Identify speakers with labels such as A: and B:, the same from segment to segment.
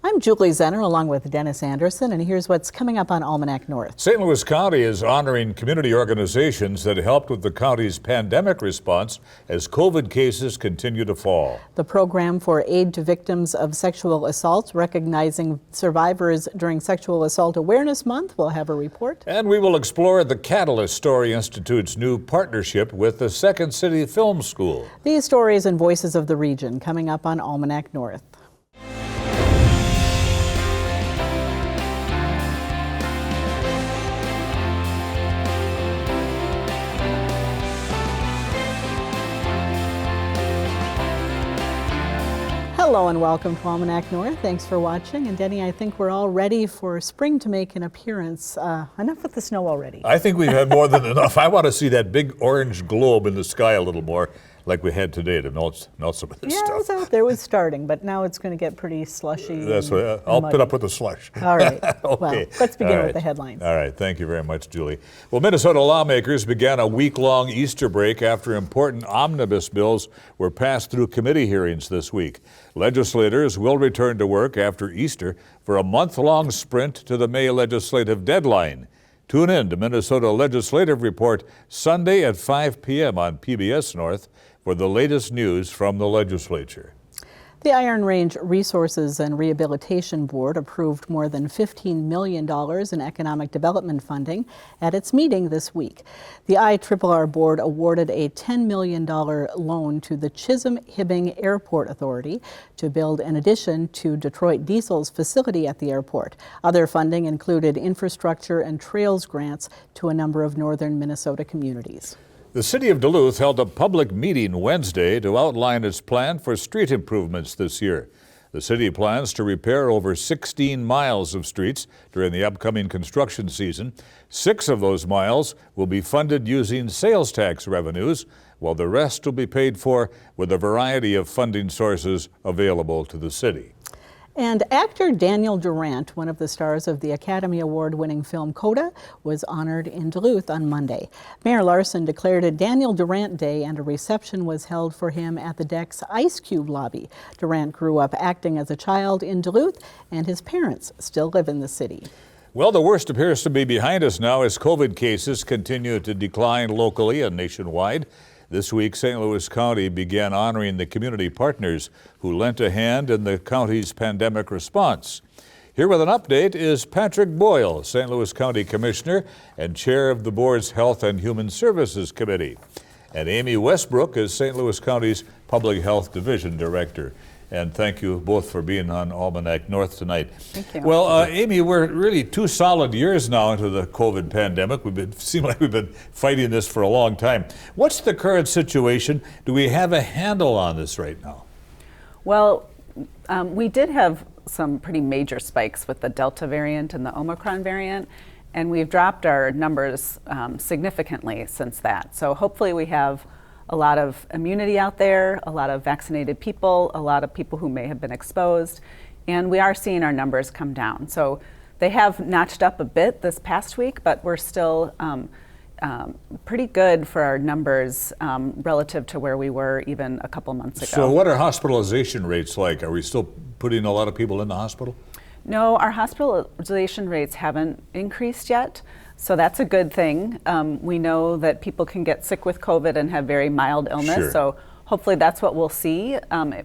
A: I'm Julie Zenner along with Dennis Anderson, and here's what's coming up on Almanac North.
B: St. Louis County is honoring community organizations that helped with the county's pandemic response as COVID cases continue to fall.
A: The program for aid to victims of sexual assault, recognizing survivors during Sexual Assault Awareness Month, will have a report.
B: And we will explore the Catalyst Story Institute's new partnership with the Second City Film School.
A: These stories and voices of the region coming up on Almanac North. Hello and welcome to Almanac North. Thanks for watching. And Denny, I think we're all ready for spring to make an appearance. Enough with the snow already.
B: I think we've had more than enough. I want to see that big orange globe in the sky a little more, like we had today to melt some of this stuff.
A: Yeah, it was out there with starting, but now it's going to get pretty slushy.
B: That's what I'll put up with the slush.
A: All right.
B: Okay.
A: Well, let's begin with the headlines.
B: All right. Thank you very much, Julie. Well, Minnesota lawmakers began a week-long Easter break after important omnibus bills were passed through committee hearings this week. Legislators will return to work after Easter for a month-long sprint to the May legislative deadline. Tune in to Minnesota Legislative Report Sunday at 5 p.m. on PBS North for the latest news from the legislature.
A: The Iron Range Resources and Rehabilitation Board approved more than $15 million in economic development funding at its meeting this week. The IRRR Board awarded a $10 million loan to the Chisholm-Hibbing Airport Authority to build an addition to Detroit Diesel's facility at the airport. Other funding included infrastructure and trails grants to a number of northern Minnesota communities.
B: The city of Duluth held a public meeting Wednesday to outline its plan for street improvements this year. The city plans to repair over 16 miles of streets during the upcoming construction season. 6 of those miles will be funded using sales tax revenues, while the rest will be paid for with a variety of funding sources available to the city.
A: And actor Daniel Durant, one of the stars of the Academy Award-winning film Coda, was honored in Duluth on Monday. Mayor Larson declared a Daniel Durant Day, and a reception was held for him at the Deck's Ice Cube lobby. Durant grew up acting as a child in Duluth, and his parents still live in the city.
B: Well, the worst appears to be behind us now as COVID cases continue to decline locally and nationwide. This week, St. Louis County began honoring the community partners who lent a hand in the county's pandemic response. Here with an update is Patrick Boyle, St. Louis County Commissioner and Chair of the Board's Health and Human Services Committee. And Amy Westbrook is St. Louis County's Public Health Division Director. And thank you both for being on Almanac North tonight.
A: Thank you.
B: Well, Amy, we're really 2 solid years now into the COVID pandemic. Seem like we've been fighting this for a long time. What's the current situation? Do we have a handle on this right now?
C: Well, we did have some pretty major spikes with the Delta variant and the Omicron variant, and we've dropped our numbers significantly since that. So hopefully we have a lot of immunity out there, a lot of vaccinated people, a lot of people who may have been exposed, and we are seeing our numbers come down. So they have notched up a bit this past week, but we're still pretty good for our numbers relative to where we were even a couple months ago.
B: So what are hospitalization rates like? Are we still putting a lot of people in the hospital?
C: No, our hospitalization rates haven't increased yet. So that's a good thing. We know that people can get sick with COVID and have very mild illness.
B: Sure.
C: So hopefully that's what we'll see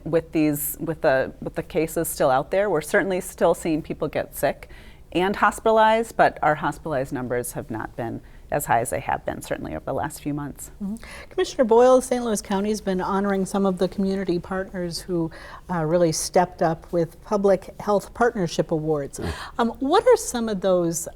C: with the cases still out there. We're certainly still seeing people get sick and hospitalized, but our hospitalized numbers have not been as high as they have been certainly over the last few months.
A: Mm-hmm. Commissioner Boyle, St. Louis County has been honoring some of the community partners who really stepped up with public health partnership awards. What are some of those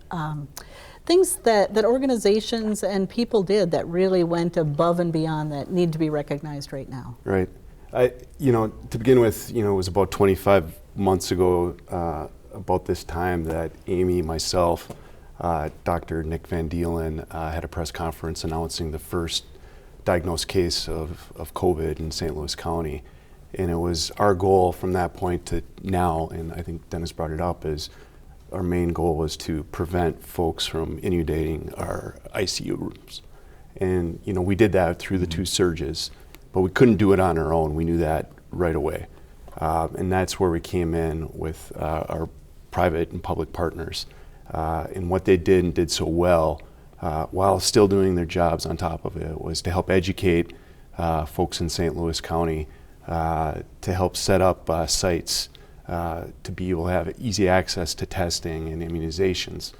A: things that organizations and people did that really went above and beyond that need to be recognized right now?
D: Right. To begin with, it was about 25 months ago, about this time, that Amy, myself, Dr. Nick Van Dielen had a press conference announcing the first diagnosed case of COVID in St. Louis County. And it was our goal from that point to now, and I think Dennis brought it up, is our main goal was to prevent folks from inundating our ICU rooms. And we did that through the 2 surges, but we couldn't do it on our own. We knew that right away. And that's where we came in with our private and public partners. And what they did and did so well, while still doing their jobs on top of it, was to help educate folks in St. Louis County, to help set up sites to be able to have easy access to testing and immunizations.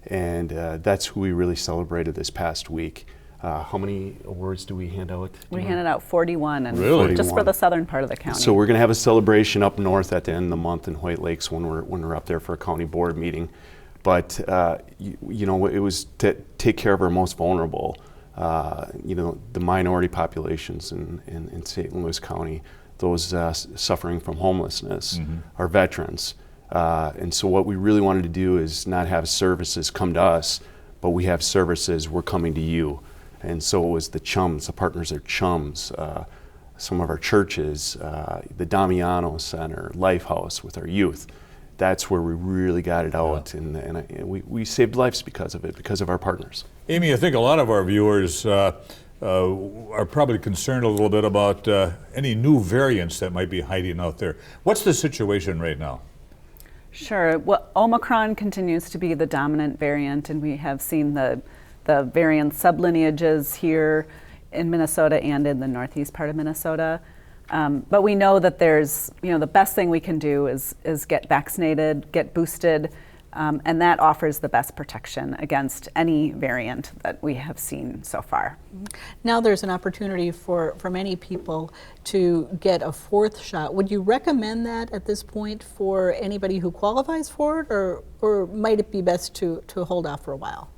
D: And that's who we really celebrated this past week. How many awards do we hand out?
C: We handed out 41, and
B: Really?
C: just for the southern part of the county.
D: So we're going to have a celebration up north at the end of the month in White Lakes when we're up there for a county board meeting. But you know, it was to take care of our most vulnerable, you know, the minority populations in St. Louis County, those suffering from homelessness, our veterans. And so what we really wanted to do is not have services come to us, but we have services, we're coming to you. And so it was the chums, the partners are chums, some of our churches, the Damiano Center, Lifehouse with our youth. That's where we really got it out, and we saved lives because of it, because of our partners.
B: Amy, I think a lot of our viewers are probably concerned a little bit about any new variants that might be hiding out there. What's the situation right now?
C: Sure. Well, Omicron continues to be the dominant variant, and we have seen the variant sublineages here in Minnesota and in the northeast part of Minnesota. But we know that there's, you know, the best thing we can do is get vaccinated, get boosted, and that offers the best protection against any variant that we have seen so far.
A: Now there's an opportunity for many people to get a fourth shot. Would you recommend that at this point for anybody who qualifies for it, or might it be best to hold off for a while?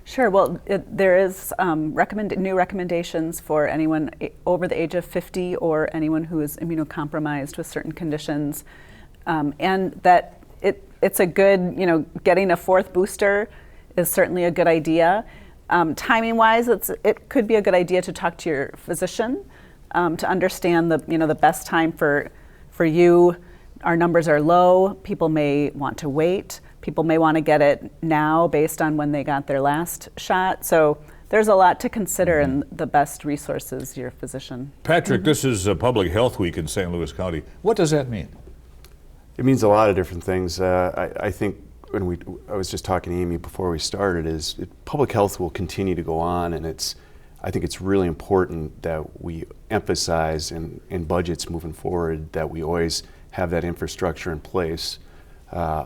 C: Sure. Well, there is new recommendations for anyone over the age of 50 or anyone who is immunocompromised with certain conditions, and that it's a good, you know, getting a fourth booster is certainly a good idea. Timing-wise, it could be a good idea to talk to your physician to understand the best time for you. Our numbers are low. People may want to wait. People may want to get it now based on when they got their last shot. So there's a lot to consider, and the best resource is your physician.
B: Patrick, this is Public Health Week in St. Louis County. What does that mean?
D: It means a lot of different things. I think I was just talking to Amy before we started, public health will continue to go on, and I think it's really important that we emphasize in budgets moving forward that we always have that infrastructure in place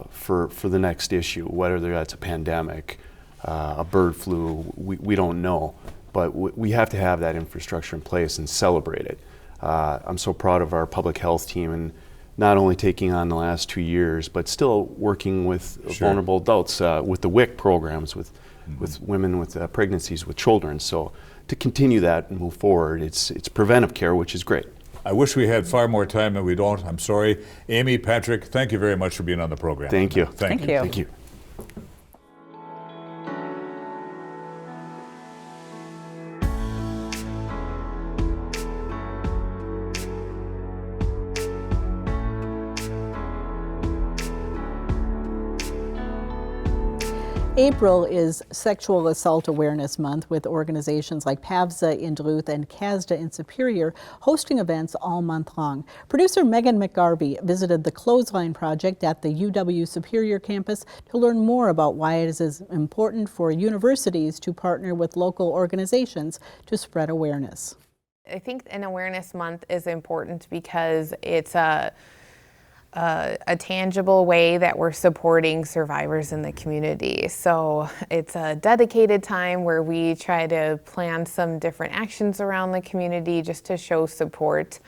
D: for the next issue, whether that's a pandemic, a bird flu, we don't know, but we have to have that infrastructure in place and celebrate it. I'm so proud of our public health team, and not only taking on the last 2 years, but still working with vulnerable adults, with the WIC programs, with women with pregnancies, with children. So to continue that and move forward, it's preventive care, which is great.
B: I wish we had far more time, and we don't. I'm sorry. Amy, Patrick, thank you very much for being on the program.
D: Thank you.
C: Thank you.
D: Thank you.
A: April is Sexual Assault Awareness Month, with organizations like PAVSA in Duluth and CASDA in Superior hosting events all month long. Producer Megan McGarvey visited the Clothesline Project at the UW Superior campus to learn more about why it is important for universities to partner with local organizations to spread awareness.
E: I think an awareness month is important because it's a tangible way that we're supporting survivors in the community. So it's a dedicated time where we try to plan some different actions around the community just to show support.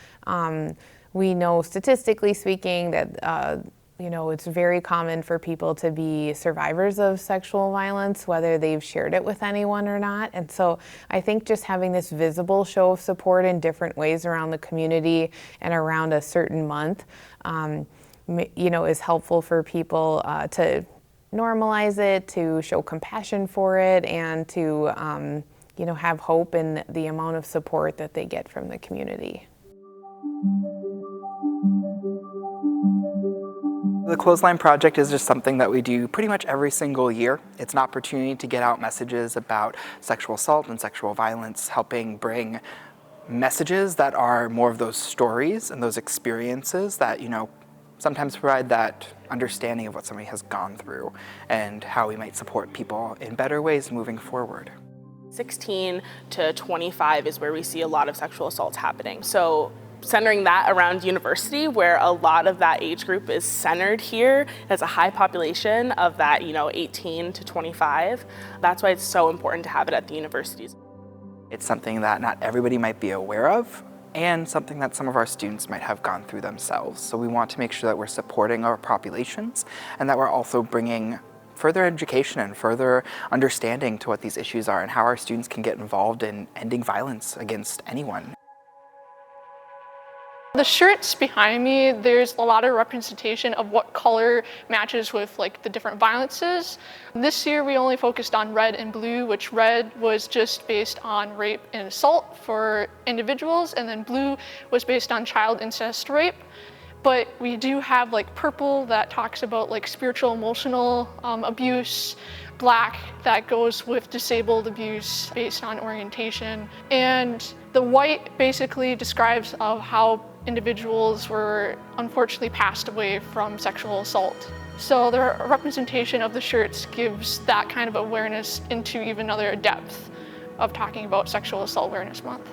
E: We know, statistically speaking, that it's very common for people to be survivors of sexual violence, whether they've shared it with anyone or not. And so I think just having this visible show of support in different ways around the community and around a certain month is helpful for people to normalize it, to show compassion for it, and to have hope in the amount of support that they get from the community.
F: The Clothesline Project is just something that we do pretty much every single year. It's an opportunity to get out messages about sexual assault and sexual violence, helping bring messages that are more of those stories and those experiences that, sometimes provide that understanding of what somebody has gone through and how we might support people in better ways moving forward.
G: 16 to 25 is where we see a lot of sexual assaults happening. So centering that around university, where a lot of that age group is centered here, has a high population of that, 18 to 25. That's why it's so important to have it at the universities.
F: It's something that not everybody might be aware of, and something that some of our students might have gone through themselves. So we want to make sure that we're supporting our populations and that we're also bringing further education and further understanding to what these issues are and how our students can get involved in ending violence against anyone.
H: The shirts behind me, there's a lot of representation of what color matches with the different violences. This year we only focused on red and blue, which red was just based on rape and assault for individuals, and then blue was based on child incest rape. But we do have purple that talks about spiritual emotional abuse, black that goes with disabled abuse based on orientation, and the white basically describes of how individuals were unfortunately passed away from sexual assault. So the representation of the shirts gives that kind of awareness into even another depth of talking about Sexual Assault Awareness Month.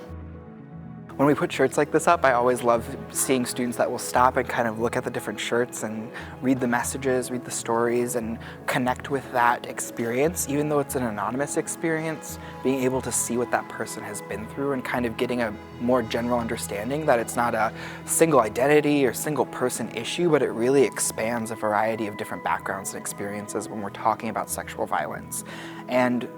F: When we put shirts like this up, I always love seeing students that will stop and kind of look at the different shirts and read the messages, read the stories, and connect with that experience. Even though it's an anonymous experience, being able to see what that person has been through and kind of getting a more general understanding that it's not a single identity or single person issue, but it really expands a variety of different backgrounds and experiences when we're talking about sexual violence. And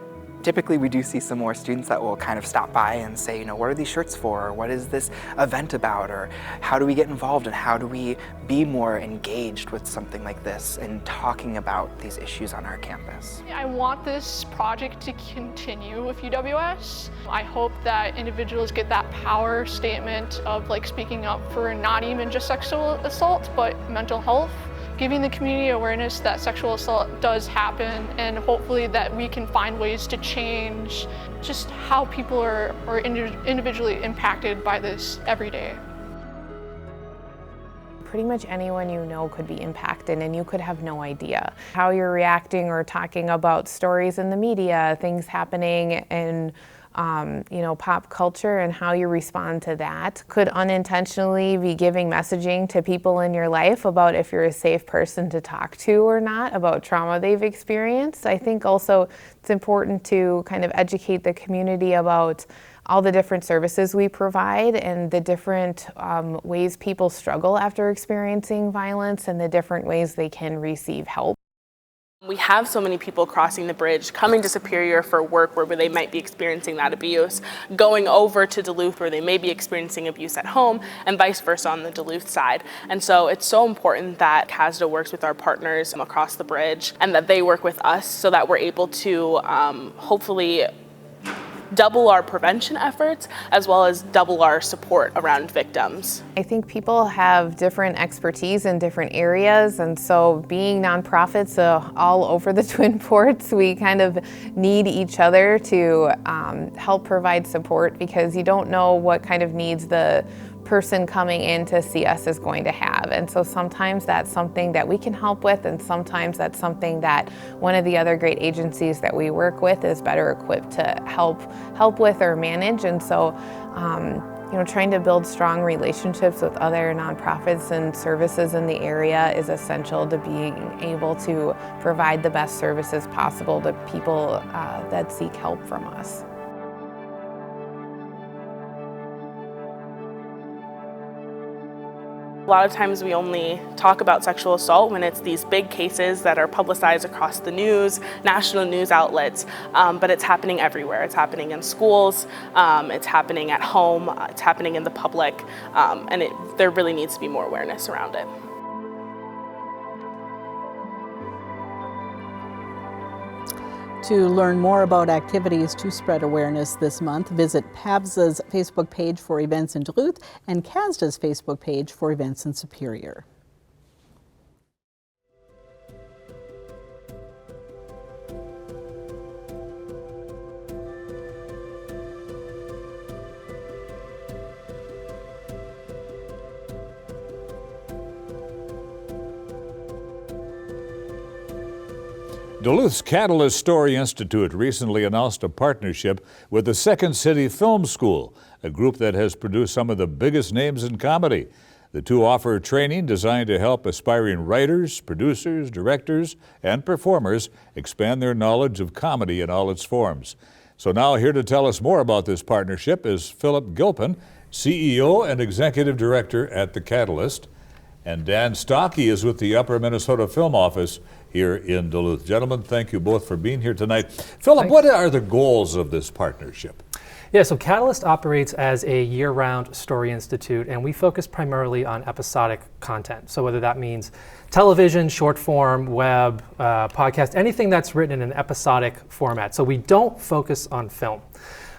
F: typically we do see some more students that will kind of stop by and say, what are these shirts for? Or what is this event about? Or how do we get involved and how do we be more engaged with something like this and talking about these issues on our campus?
H: I want this project to continue with UWS. I hope that individuals get that power statement of speaking up for not even just sexual assault, but mental health. Giving the community awareness that sexual assault does happen, and hopefully that we can find ways to change just how people are individually impacted by this every day.
E: Pretty much anyone you know could be impacted, and you could have no idea. How you're reacting or talking about stories in the media, things happening in pop culture, and how you respond to that could unintentionally be giving messaging to people in your life about if you're a safe person to talk to or not, about trauma they've experienced. I think also it's important to kind of educate the community about all the different services we provide and the different ways people struggle after experiencing violence and the different ways they can receive help.
G: We have so many people crossing the bridge, coming to Superior for work where they might be experiencing that abuse, going over to Duluth where they may be experiencing abuse at home, and vice versa on the Duluth side. And so it's so important that CASDA works with our partners across the bridge and that they work with us so that we're able to hopefully double our prevention efforts as well as double our support around victims.
E: I think people have different expertise in different areas, and so being nonprofits all over the Twin Ports, we kind of need each other to help provide support, because you don't know what kind of needs the person coming in to see us is going to have. And so sometimes that's something that we can help with, and sometimes that's something that one of the other great agencies that we work with is better equipped to help with or manage. And so trying to build strong relationships with other nonprofits and services in the area is essential to being able to provide the best services possible to people that seek help from us.
G: A lot of times we only talk about sexual assault when it's these big cases that are publicized across the news, national news outlets, but it's happening everywhere. It's happening in schools, it's happening at home, it's happening in the public, and there really needs to be more awareness around it.
A: To learn more about activities to spread awareness this month, visit PAVSA's Facebook page for events in Duluth and CASDA's Facebook page for events in Superior.
B: Duluth's Catalyst Story Institute recently announced a partnership with the Second City Film School, a group that has produced some of the biggest names in comedy. The two offer training designed to help aspiring writers, producers, directors, and performers expand their knowledge of comedy in all its forms. So now here to tell us more about this partnership is Phillip Gilpin, CEO and Executive Director at the Catalyst. And Dan Stockey is with the Upper Minnesota Film Office here in Duluth. Gentlemen, thank you both for being here tonight. Phillip, what are the goals of this partnership?
I: Yeah, so Catalyst operates as a year-round story institute, and we focus primarily on episodic content. So whether that means television, short form, web, podcast, anything that's written in an episodic format. So we don't focus on film.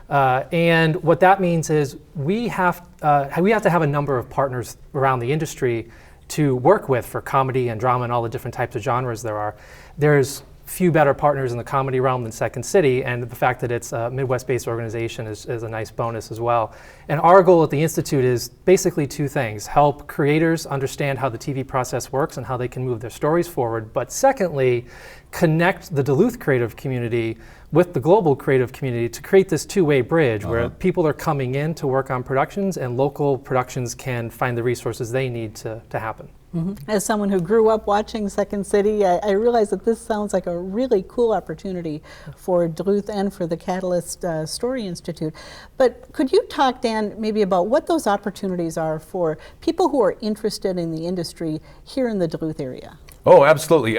I: And what that means is we have to have a number of partners around the industry to work with for comedy and drama and all the different types of genres there are. There's few better partners in the comedy realm than Second City, and the fact that it's a Midwest-based organization is a nice bonus as well. And our goal at the Institute is basically two things: help creators understand how the TV process works and how they can move their stories forward, but secondly, connect the Duluth creative community with the global creative community to create this two-way bridge where people are coming in to work on productions and local productions can find the resources they need to happen.
A: Mm-hmm. As someone who grew up watching Second City, I realize that this sounds like a really cool opportunity for Duluth and for the Catalyst Story Institute. But could you talk, Dan, maybe about what those opportunities are for people who are interested in the industry here in the Duluth area?
J: Oh, absolutely.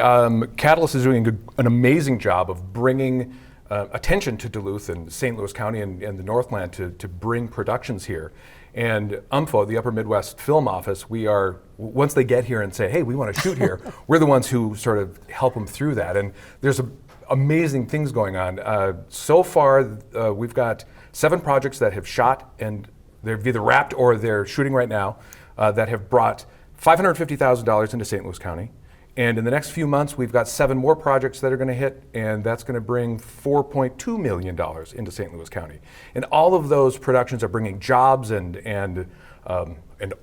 J: Catalyst is doing an amazing job of bringing attention to Duluth and St. Louis County and the Northland to bring productions here. And UMFO, the Upper Midwest Film Office, we are, once they get here and say, hey, we want to shoot here, we're the ones who sort of help them through that. And there's amazing things going on. So far, we've got 7 projects that have shot and they've either wrapped or they're shooting right now that have brought $550,000 into St. Louis County. And in the next few months, we've got 7 more projects that are going to hit, and that's going to bring $4.2 million into St. Louis County. And all of those productions are bringing jobs and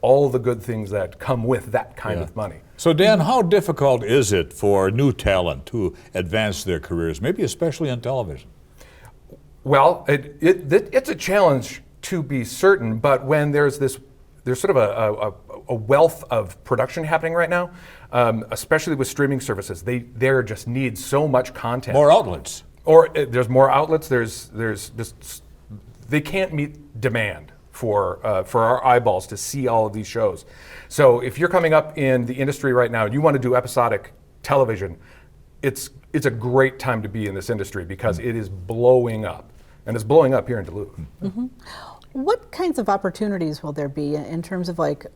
J: all the good things that come with that kind of money.
B: So Dan, how difficult is it for new talent to advance their careers, maybe especially on television?
J: Well, it's a challenge to be certain, but when there's sort of a wealth of production happening right now, especially with streaming services. There just need so much content.
B: More outlets.
J: Or there's more outlets. There's just, they can't meet demand for our eyeballs to see all of these shows. So if you're coming up in the industry right now and you want to do episodic television, it's a great time to be in this industry because it is blowing up, and it's blowing up here in Duluth.
A: Mm-hmm. What kinds of opportunities will there be in terms of like,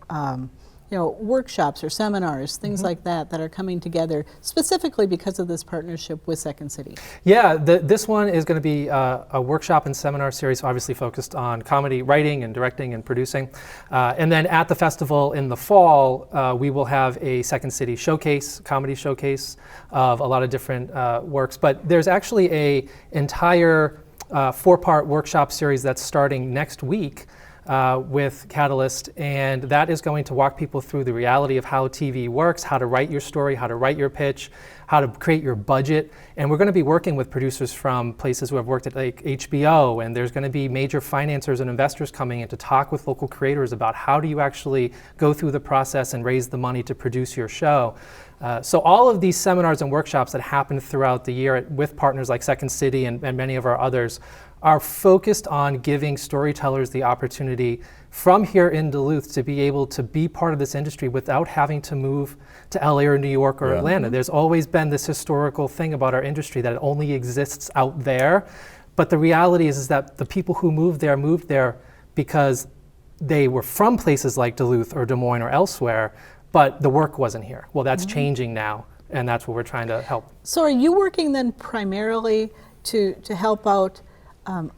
A: workshops or seminars, things like that are coming together specifically because of this partnership with Second City?
I: Yeah, this one is going to be a workshop and seminar series, obviously focused on comedy writing and directing and producing. And then at the festival in the fall, we will have a Second City showcase, comedy showcase of a lot of different works. But there's actually a entire 4-part workshop series that's starting next week with Catalyst, and that is going to walk people through the reality of how TV works, how to write your story, how to write your pitch, how to create your budget. And we're going to be working with producers from places who have worked at like HBO, and there's going to be major financiers and investors coming in to talk with local creators about how do you actually go through the process and raise the money to produce your show. So all of these seminars and workshops that happen throughout the year with partners like Second City and many of our others are focused on giving storytellers the opportunity from here in Duluth to be able to be part of this industry without having to move to LA or New York or Atlanta. There's always been this historical thing about our industry that it only exists out there. But the reality is that the people who moved there because they were from places like Duluth or Des Moines or elsewhere, but the work wasn't here. Well, that's changing now, and that's what we're trying to help.
A: So are you working then primarily to help out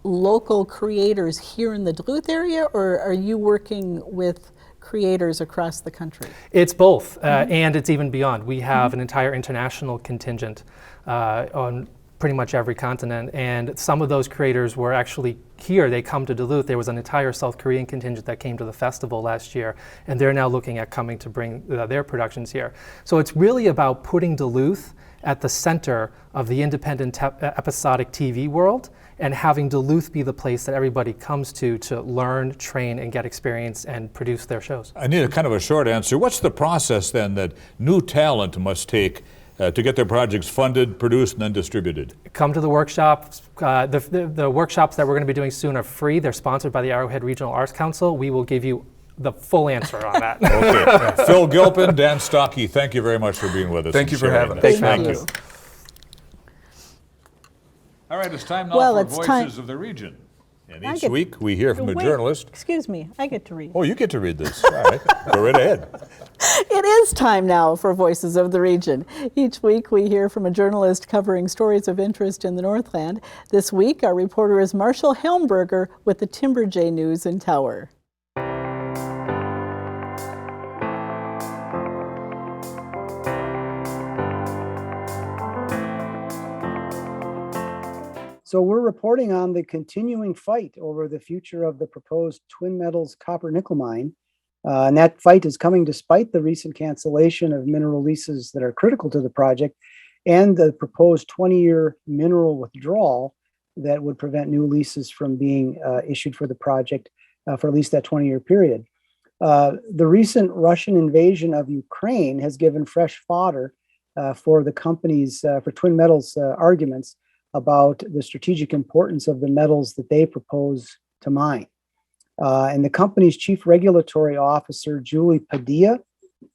A: local creators here in the Duluth area, or are you working with creators across the country?
I: It's both, and it's even beyond. We have an entire international contingent on pretty much every continent, and some of those creators were actually here. They come to Duluth. There was an entire South Korean contingent that came to the festival last year, and they're now looking at coming to bring their productions here. So it's really about putting Duluth at the center of the independent episodic TV world, and having Duluth be the place that everybody comes to learn, train, and get experience and produce their shows.
B: I need a kind of a short answer. What's the process then that new talent must take to get their projects funded, produced, and then distributed?
I: Come to the workshops. The workshops that we're going to be doing soon are free. They're sponsored by the Arrowhead Regional Arts Council. We will give you the full answer on that.
B: Okay. Phil Gilpin, Dan Stockey, thank you very much for being with us.
J: Thank you for having us.
B: Thank you. All right, it's time now for Voices of the Region. And each week we hear from a journalist.
A: Excuse me, I get to read.
B: Oh, you get to read this. All right, go right ahead.
A: It is time now for Voices of the Region. Each week we hear from a journalist covering stories of interest in the Northland. This week our reporter is Marshall Helmberger with the Timberjay News in Tower.
K: So we're reporting on the continuing fight over the future of the proposed Twin Metals copper nickel mine. And that fight is coming despite the recent cancellation of mineral leases that are critical to the project and the proposed 20-year mineral withdrawal that would prevent new leases from being issued for the project for at least that 20-year period. The recent Russian invasion of Ukraine has given fresh fodder for the companies, for Twin Metals arguments about the strategic importance of the metals that they propose to mine. And the company's chief regulatory officer, Julie Padilla,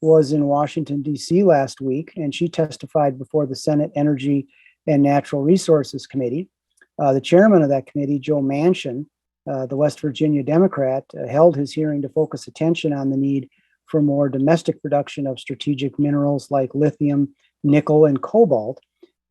K: was in Washington, D.C. last week, and she testified before the Senate Energy and Natural Resources Committee. The chairman of that committee, Joe Manchin, the West Virginia Democrat, held his hearing to focus attention on the need for more domestic production of strategic minerals like lithium, nickel, and cobalt,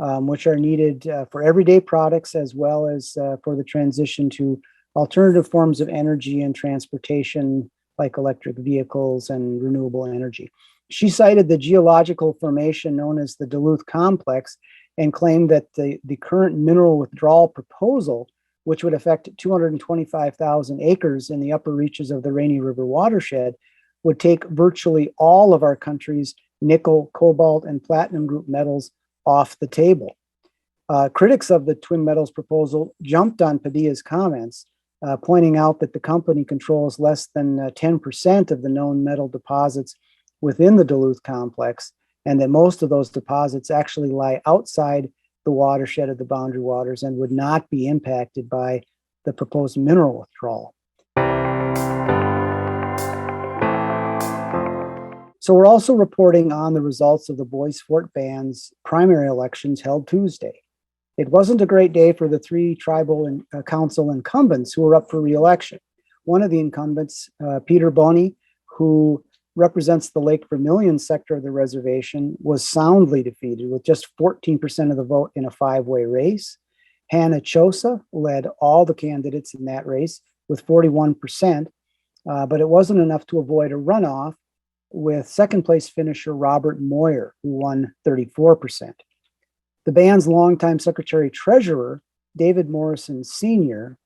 K: which are needed for everyday products as well as for the transition to alternative forms of energy and transportation like electric vehicles and renewable energy. She cited the geological formation known as the Duluth Complex and claimed that the current mineral withdrawal proposal, which would affect 225,000 acres in the upper reaches of the Rainy River watershed, would take virtually all of our country's nickel, cobalt, and platinum group metals off the table. Critics of the Twin Metals proposal jumped on Padilla's comments, pointing out that the company controls less than 10% of the known metal deposits within the Duluth complex, and that most of those deposits actually lie outside the watershed of the boundary waters and would not be impacted by the proposed mineral withdrawal. So we're also reporting on the results of the Bois Forte Band's primary elections held Tuesday. It wasn't a great day for the three tribal council incumbents who were up for re-election. One of the incumbents, Peter Boney, who represents the Lake Vermilion sector of the reservation, was soundly defeated with just 14% of the vote in a five-way race. Hannah Chosa led all the candidates in that race with 41%, but it wasn't enough to avoid a runoff with second place finisher Robert Moyer, who won 34%. The band's longtime secretary treasurer, David Morrison Sr.,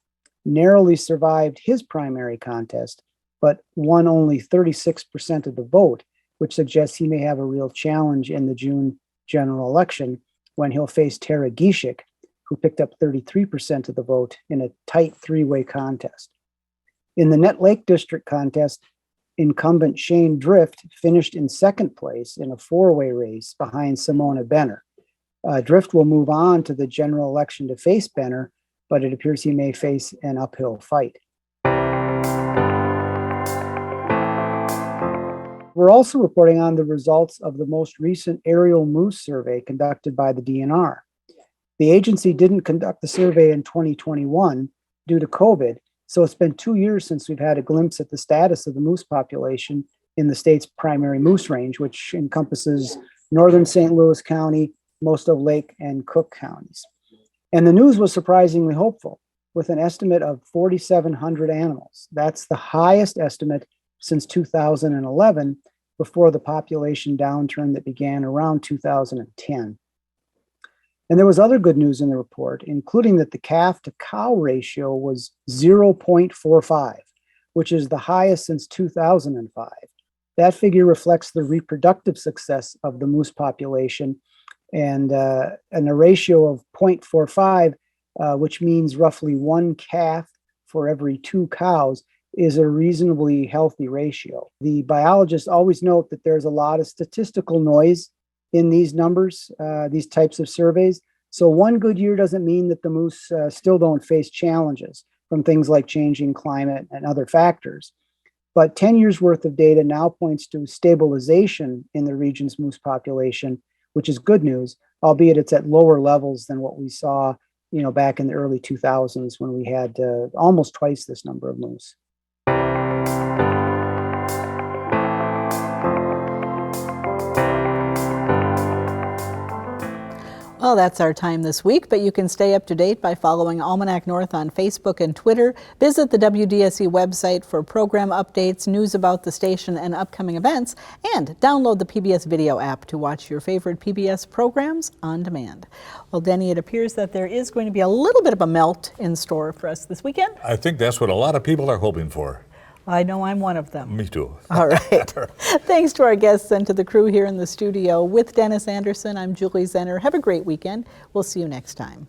K: narrowly survived his primary contest, but won only 36% of the vote, which suggests he may have a real challenge in the June general election when he'll face Tara Gishik, who picked up 33% of the vote in a tight three-way contest. In the Net Lake District contest, incumbent Shane Drift finished in second place in a four-way race behind Simona Benner. Drift will move on to the general election to face Benner, but it appears he may face an uphill fight. We're also reporting on the results of the most recent aerial moose survey conducted by the DNR. The agency didn't conduct the survey in 2021 due to COVID, so it's been 2 years since we've had a glimpse at the status of the moose population in the state's primary moose range, which encompasses northern St. Louis County, most of Lake and Cook counties. And the news was surprisingly hopeful, with an estimate of 4,700 animals. That's the highest estimate since 2011, before the population downturn that began around 2010. And there was other good news in the report, including that the calf to cow ratio was 0.45, which is the highest since 2005. That figure reflects the reproductive success of the moose population And a ratio of 0.45, which means roughly 1 calf for every 2 cows, is a reasonably healthy ratio. The biologists always note that there's a lot of statistical noise in these numbers, these types of surveys. So one good year doesn't mean that the moose still don't face challenges from things like changing climate and other factors. But 10 years worth of data now points to stabilization in the region's moose population, which is good news, albeit it's at lower levels than what we saw, back in the early 2000s when we had almost twice this number of moose.
A: Well, that's our time this week, but you can stay up to date by following Almanac North on Facebook and Twitter. Visit the WDSE website for program updates, news about the station and upcoming events, and download the PBS video app to watch your favorite PBS programs on demand. Well, Denny, it appears that there is going to be a little bit of a melt in store for us this weekend.
B: I think that's what a lot of people are hoping for.
A: I know I'm one of them.
B: Me too.
A: All right. Thanks to our guests and to the crew here in the studio. With Dennis Anderson, I'm Julie Zenner. Have a great weekend. We'll see you next time.